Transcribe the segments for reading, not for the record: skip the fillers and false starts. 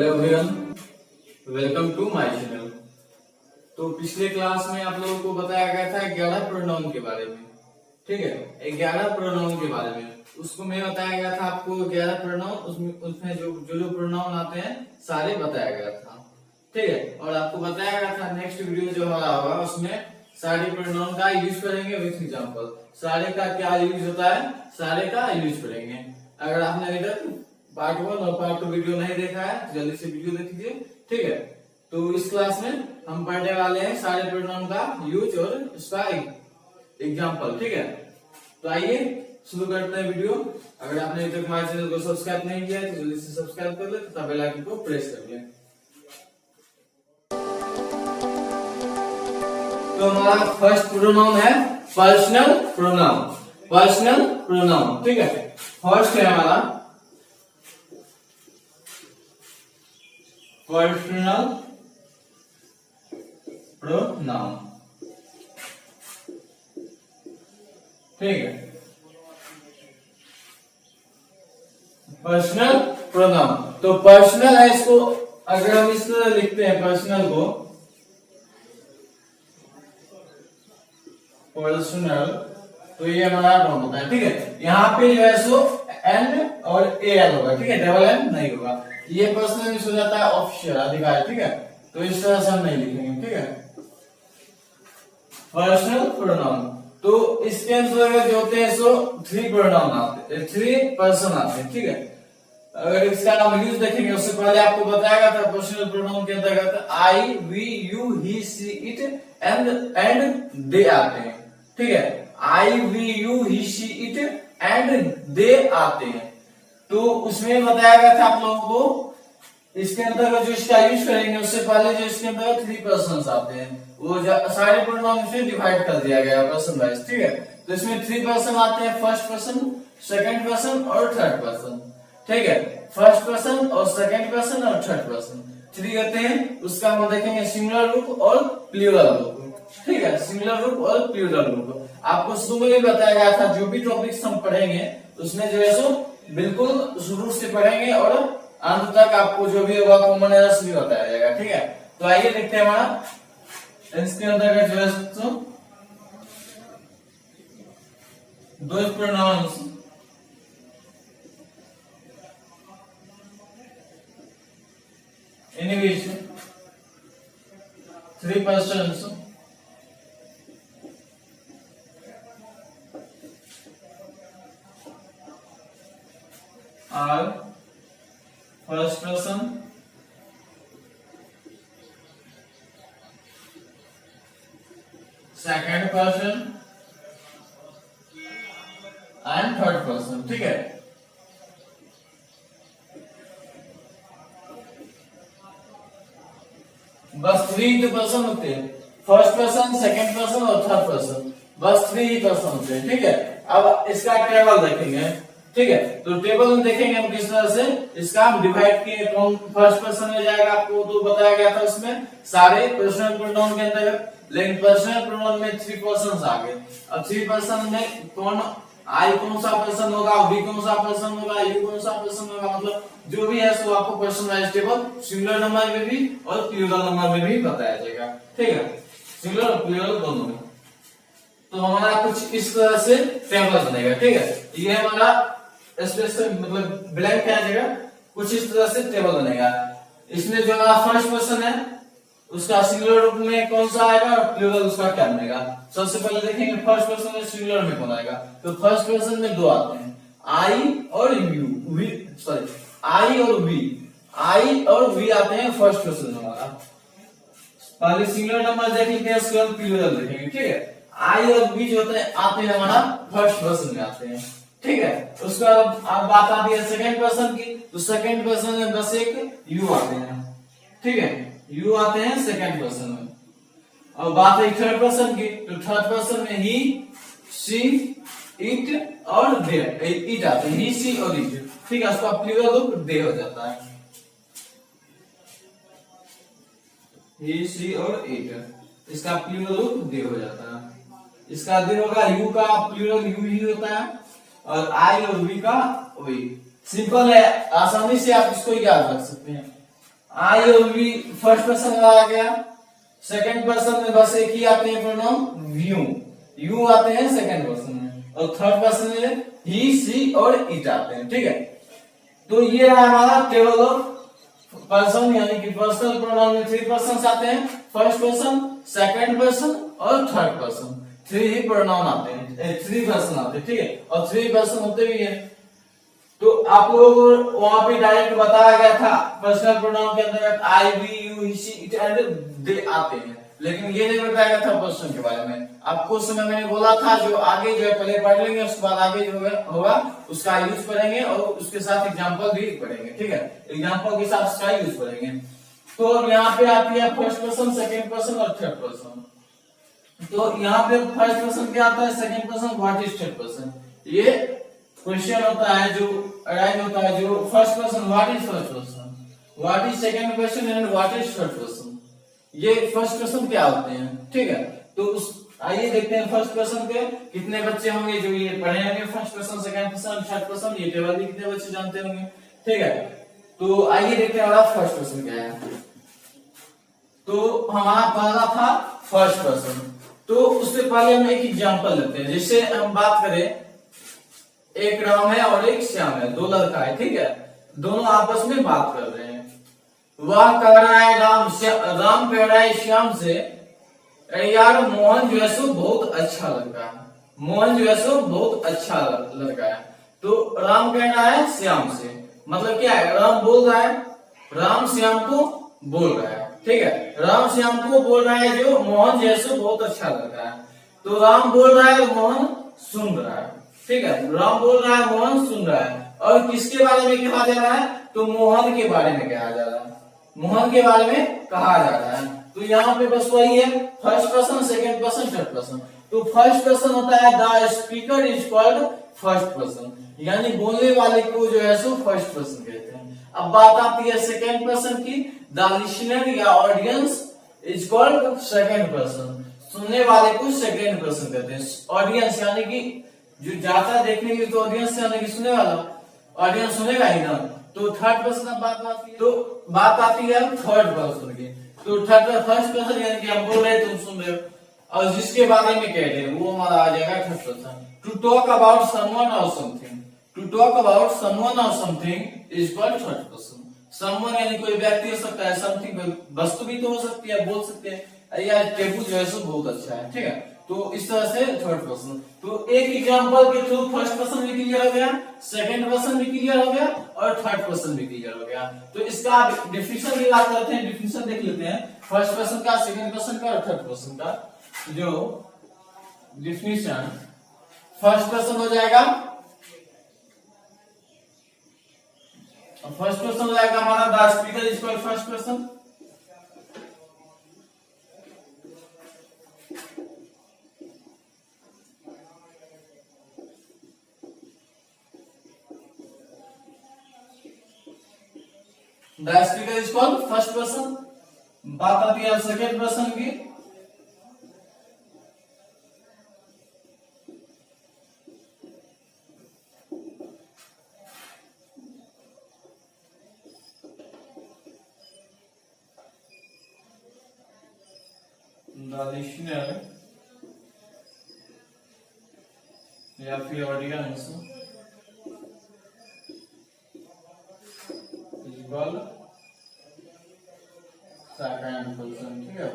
Hello everyone, welcome to my channel. तो पिछले class में आप लोगों को बताया गया था 11 प्रोनाउन के बारे में। ठीक है, 11 प्रोनाउन के बारे में उसको मैं बताया गया था आपको 11 प्रोनाउन, उसमें जो प्रोनाउन आते हैं सारे बताया गया था। ठीक है, और आपको बताया गया था नेक्स्ट वीडियो जो हमारा होगा उसमें सारे प्रोनाउन का यूज करेंगे विथ एग्जांपल। सारे का क्या यूज होता है, सारे का यूज करेंगे। अगर आपने अभी तक पार्ट 1 और पार्ट 2 वीडियो नहीं देखा है तो जल्दी से वीडियो देख लीजिए। ठीक है, तो इस क्लास में हम पढ़ने वाले हैं सारे प्रोनाउन का यूज और इसका एग्जांपल। ठीक है, तो आइए शुरू करते हैं वीडियो। अगर आपने अभी तक हमारे चैनल को सब्सक्राइब नहीं किया है तो जल्दी से सब्सक्राइब कर ले तथा बेल आइकन को प्रेस कर ले। तो हमारा फर्स्ट प्रोनाउन है पर्सनल प्रोनाउन। पर्सनल प्रोनाउन, ठीक है, फर्स्ट है हमारा पर्सनल प्रोनाउन। ठीक है, पर्सनल प्रोनाउन। तो पर्सनल है, इसको अगर हम इस तरह लिखते हैं पर्सनल को, पर्सनल, तो ये हमारा नाउन होता है। ठीक है, यहाँ पे जो है सो एन और ए एल होगा। ठीक है, डबल एन नहीं होगा। ये पर्सनल यूज हो जाता है ऑफिशियल, अधिकार। ठीक है, तो इस तरह से हम नहीं लिखेंगे। ठीक है, पर्सनल प्रोनाउन। तो इसके अंतर्गत जो होते हैं सो 3 प्रोनाउन आते हैं, 3 पर्सन आते हैं। ठीक है, अगर इसका नाम यूज देखेंगे उससे पहले आपको बताया गया था पर्सनल प्रोनाउन के अंतर्गत I, we, you, he, she, it and they आते हैं। ठीक है, I, we, you, he, she, it and they आते हैं। तो उसमें बताया गया था आप लोगों को इसके अंतर्गत जो इसका यूज करेंगे उससे पहले जो इसके अंतर्गत 3 पर्सन आते हैं वो सारे प्रोनाउन से डिवाइड कर दिया गया पर्सन वाइज। ठीक है, तो इसमें 3 पर्सन आते हैं, फर्स्ट पर्सन, सेकंड पर्सन और थर्ड पर्सन। ठीक है, फर्स्ट पर्सन और सेकंड पर्सन और थर्ड पर्सन 3 होते हैं। उसका हम देखेंगे सिंगुलर रूप और प्लूरल रूप। ठीक है, सिंगुलर रूप और प्लूरल रूप आपको शुरू में भी बताया गया था। जो भी टॉपिक्स हम पढ़ेंगे उसमें जो है सो बिल्कुल शुरू से पढ़ेंगे और अंत तक आपको जो भी होगा कॉमन एरर्स भी बताया जाएगा। ठीक है, तो आइए देखते हैं हमारा इसके अंदर जो है सो 2 pronounce in which 3 persons are first person, second person and third person। ठीक है, बस 3 पर्सन होते हैं, फर्स्ट पर्सन, सेकंड पर्सन और थर्ड पर्सन, बस 3 ही पर्सन होते हैं। ठीक है, अब इसका टेबल देखेंगे। ठीक है, तो टेबल में देखेंगे हम किस तरह से इसका हम डिवाइड किए। कौन फर्स्ट पर्सन में जाएगा आपको तो बताया गया था उसमें सारे पर्सनल प्रोनाउन के अंतर्गत, लेकिन पर्सनल प्रोनाउन में 3 पर्सन आ गए। अब 3 पर्सन में कौन, आई कौन सा पर्सन होगा, वी कौन सा पर्सन होगा, यू कौन सा पर्सन होगा, मतलब जो भी है सो आपको person wise table singular number में भी और प्लूरल नंबर में भी बताया जाएगा। ठीक है, सिंगुलर और प्लूरल दोनों में। तो हमारा कुछ इस तरह से टेबल बनेगा। ठीक है, ये हमारा स्पेस मतलब ब्लैंक आ जाएगा, कुछ इस तरह से टेबल बनेगा। इसमें जो हमारा फर्स्ट पर्सन है उसका सिंगुलर रूप में कौन सा आएगा और प्लूरल उसका क्या बनेगा। सबसे पहले देखेंगे फर्स्ट पर्सन में सिंगुलर में कौन आएगा। तो फर्स्ट पर्सन में 2 आते हैं, आई और यू, वी, सॉरी आई और वी, आई और वी आते हैं फर्स्ट पर्सन में हमारा। पहले सिंगुलर नंबर देख लेते हैं, उसके बाद प्लूरल देखेंगे। ठीक है, आई और वी जो होते हैं आते हैं हमारा फर्स्ट पर्सन में आते हैं। ठीक है, उसका अब बात आती है सेकंड पर्सन की, तो सेकंड पर्सन में बस एक यू आते हैं। ठीक है, यू आते हैं सेकंड पर्सन में। अब बात है थर्ड पर्सन की, तो थर्ड पर्सन में ही, सी, इट और दे, इट आते हैं, ही, सी और इट। ठीक है, उसका प्लूरल रूप दे हो जाता है, ही, सी और इट, इसका प्लूरल रूप दे हो जाता है। इसका दिन होगा यू का प्लूरल यू ही होता है और आई और वी का वी। सिंपल है, आसानी से आप इसको याद रख सकते हैं। आई और वी फर्स्ट पर्सन में आ गया, सेकंड पर्सन में बस एक ही आते हैं प्रोनाउन यू, यू आते हैं सेकंड पर्सन में, और थर्ड पर्सन में ही सी और इट आते हैं। ठीक है, तो ये रहा हमारा टेबल ऑफ पर्सन, यानी कि पर्सनल प्रोनाउन में 3 पर्सन आते हैं, फर्स्ट पर्सन, सेकंड पर्सन और थर्ड पर्सन, 3 ही प्रोनाउन आते हैं, 3 पर्सन आते हैं। ठीक है, और 3 पर्सन होते भी हैं। तो आप लोगों को वहां पे डायरेक्ट बताया गया था पर्सनल प्रोनाउन के अंदर I we you he she it and they आते हैं, लेकिन ये नहीं बताया गया था पर्सन के बारे में। आपको उस समय मैंने बोला था जो आगे जो है पहले पढ़ लेंगे, उसके बाद आगे जो होगा उसका यूज करेंगे और उसके साथ एग्जांपल भी पढ़ेंगे। ठीक है, एग्जांपल के साथ उसका यूज करेंगे। तो यहाँ पे आती है फर्स्ट पर्सन, सेकंड पर्सन और थर्ड पर्सन। तो यहाँ पे फर्स्ट पर्सन क्या आता है, second person, what is third person, ये क्वेश्चन होता है जो अराइज होता है। जो first person what is first person, what is second person and what is third person, ये फर्स्ट पर्सन क्या होते हैं। ठीक है, तो उस आइए देखते हैं फर्स्ट पर्सन के कितने बच्चे होंगे जो ये पढ़े होंगे, first person, second person, third person, ये टेबल भी कितने बच्चे जानते होंगे। ठीक है, तो आइए देखते हैं हमारा फर्स्ट पर्सन क्या है। तो हमारा पहला था फर्स्ट पर्सन, तो उससे पहले हम एक एग्जांपल लेते हैं। जैसे हम बात करें, एक राम है और एक श्याम है, 2 लड़का है। ठीक है, दोनों आपस में बात कर रहे हैं। वह कह रहा है राम कह रहा है श्याम से, यार मोहन जो है सो बहुत अच्छा लड़का है, मोहन जो है सो बहुत अच्छा लड़का है। तो राम कह रहा है श्याम से, मतलब क्या है, राम बोल रहा है, राम श्याम को बोल रहा है। ठीक है, राम श्याम को बोल रहा है जो मोहन जो है सो बहुत अच्छा लड़का है। तो राम बोल रहा है, मोहन सुन रहा है। ठीक है, राम बोल रहा है, मोहन सुन रहा है। और किसके बारे में कहा जा रहा है, तो मोहन के बारे में कहा जा रहा है, मोहन के बारे में कहा जा रहा है। तो यहाँ पे बस वही है, first person, second person, third person. तो फर्स्ट पर्सन होता है the speaker is called first person, यानी बोलने वाले को जो है सो फर्स्ट पर्सन कहते हैं। अब बात आती है सेकंड पर्सन की, द लिसनर या audience is called second person, सुनने वाले को सेकंड पर्सन कहते हैं। ऑडियंस यानी कि जो जाता है देखने के लिए, तो ऑडियंस यानी कि सुनने वाला, ऑडियंस सुनेगा ही ना। तो थर्ड पर्सन अब बात आती है, तो बात आती है थर्ड पर्सन की। तो थर्ड फर्स्ट पर्सन यानी कि हम बोल रहे हैं, तुम सुन रहे हो, और जिसके बारे में कह रहे हैं वो हमारा आ जाएगा third person. To talk about someone or something, to talk about someone or something is called third person. Someone यानी कोई व्यक्ति हो सकता है, समथिंग कोई वस्तु भी तो हो सकती है, बोल सकते हैं यार टेबू जो है सो बहुत अच्छा है। ठीक है, तो इस तरह से थर्ड पर्सन। तो एक एग्जांपल के थ्रू फर्स्ट पर्सन भी क्लियर हो गया, सेकंड पर्सन भी क्लियर हो गया और थर्ड पर्सन भी क्लियर हो गया। तो इसका डिफिनेशन की बात करते हैं, डिफिनेशन देख लेते हैं फर्स्ट पर्सन का, सेकंड पर्सन का और थर्ड पर्सन का। जो डिफिनेशन फर्स्ट पर्सन हो जाएगा, फर्स्ट पर्सन हो जाएगा हमारा the speaker is called first person. The speaker is called first person. बात आती है सेकंड पर्सन की, द लिसनर या फिर audience is called second person. ठीक है,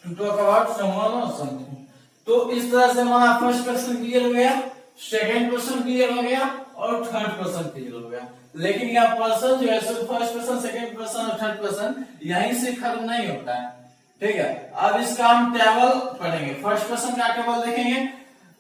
to talk about someone or something. तो इस तरह से हमारा फर्स्ट पर्सन क्लियर हो गया, सेकंड पर्सन क्लियर हो गया और थर्ड पर्सन क्लियर हो गया। लेकिन यह पर्सन जो है फर्स्ट पर्सन, सेकंड पर्सन और थर्ड पर्सन यहीं से खत्म नहीं होता है। ठीक है, अब इसका हम टेबल पढ़ेंगे। फर्स्ट पर्सन का टेबल देखेंगे,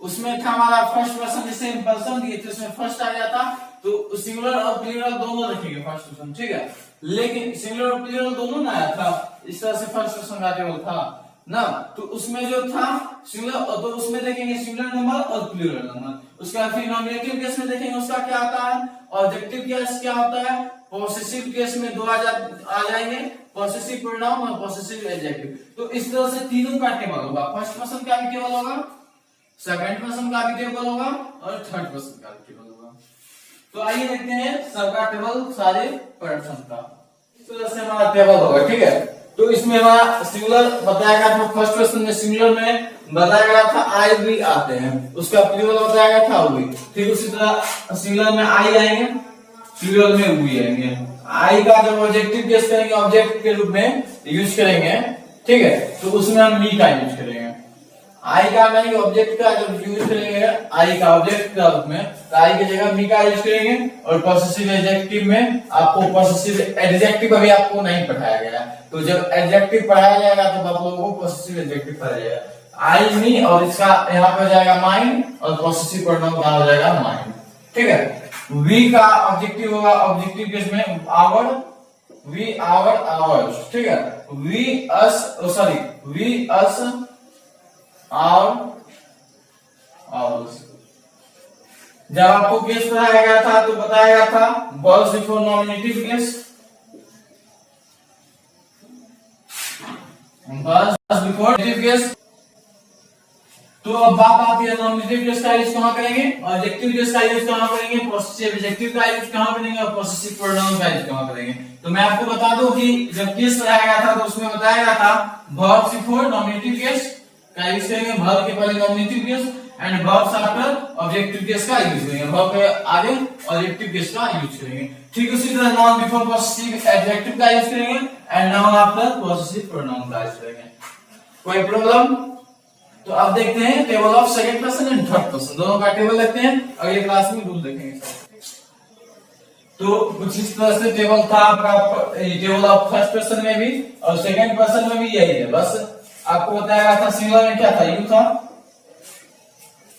उसमें था हमारा फर्स्ट पर्सन, जैसे पर्सन दिए थे उसमें फर्स्ट आ जाता, तो सिंगुलर और प्लूरल दोनों रखेंगे फर्स्ट क्वेश्चन, ठीक है। लेकिन सिंगुलर और प्लूरल दोनों ना आया था, इस तरह से फर्स्ट क्वेश्चन का टेबल था ना, तो उसमें जो था सिंगुलर, तो उसमें देखेंगे सिंगुलर नंबर और प्लूरल नंबर। उसका फिर नॉमिनेटिव केस में देखेंगे उसका क्या आता है, ऑब्जेक्टिव केस क्या होता है, पॉसेसिव केस में दो आ जाएंगे, पॉसेसिव प्रोनाउन और पॉसेसिव एडजेक्टिव। तो इस तरह से तीनों का टेबल होगा, फर्स्ट पर्सन का भी टेबल होगा, सेकंड पर्सन का भी टेबल होगा और थर्ड पर्सन का भी टेबल होगा। तो आइए देखते हैं सबका टेबल सारे पर्सन का, इस तरह से हमारा टेबल होगा, ठीक है। तो इसमें हमारा सिंगुलर बताया गया था, फर्स्ट क्वेश्चन में सिंगुलर में बताया गया था आई भी आते हैं, उसका प्लूरल बताया गया था वी। ठीक उसी तरह सिंगुलर में आई आएंगे, प्लूरल में वी आएंगे। आई का जब ऑब्जेक्टिव केस करेंगे, ऑब्जेक्ट के रूप में यूज करेंगे, ठीक है, तो उसमें हम मी का यूज करेंगे। आई का नहीं, ऑब्जेक्ट का जब यूज करेंगे, आई का ऑब्जेक्ट के रूप में, तो आई की जगह मी का यूज करेंगे। और पॉसेसिव एडजेक्टिव में आपको पॉसेसिव एडजेक्टिव अभी आपको नहीं पढ़ाया गया, तो जब एडजेक्टिव पढ़ाया जाएगा तो आप लोगों को पॉसेसिव एडजेक्टिव पढ़ाया जाएगा। आई मी और इसका यहाँ पे हो जाएगा माइन, और पॉसेसिव प्रोनाउन का हो जाएगा माइन, ठीक है। वी का ऑब्जेक्टिव होगा, ऑब्जेक्टिव केस में आवर, वी आवर आवर्स, ठीक है। We us, sorry we us ours. जब आपको केस पढ़ाया गया था तो बताया गया था balls before nominative case, balls before case. तो अब बात आती है नॉमिनेटिव केस का यूज कहां करेंगे, ऑब्जेक्टिव केस का यूज कहां करेंगे, पॉसेसिव एडजेक्टिव का यूज कहां करेंगे और पॉसेसिव प्रोनाउन का यूज कहां करेंगे। तो मैं आपको बता दूं कि जब केस पढ़ाया गया था तो उसमें बताया गया था वर्ब्स बिफोर नॉमिनेटिव केस का यूज करेंगे, वर्ब के पहले nominative case, and verbs after objective case का यूज करेंगे, वर्ब के आगे ऑब्जेक्टिव केस का यूज करेंगे। ठीक उसी तरह नाउन बिफोर पॉसेसिव एडजेक्टिव का यूज करेंगे and noun after possessive pronoun का यूज करेंगे। कोई प्रॉब्लम? तो अब देखते हैं table of second person and third person, दोनों का टेबल देखते हैं, अगले क्लास में रूल देखेंगे। तो कुछ इस तरह से टेबल था आपका, टेबल ऑफ फर्स्ट पर्सन में भी और सेकंड पर्सन में भी यही है। बस आपको बताया गया था सिंगुलर में क्या था,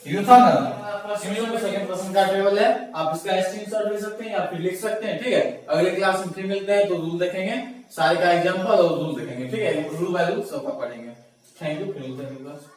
यू था ना, सिंगुलर में सेकंड पर्सन का टेबल है। आप इसका स्क्रीनशॉट ले सकते हैं या फिर लिख सकते हैं, ठीक है। अगले क्लास में फिर मिलते हैं तो रूल देखेंगे, सारे का एग्जांपल और रूल देखेंगे, ठीक है। रूल बाय रूल सबका पढ़ेंगे। थैंक यू, फिर मिलते हैं क्लास।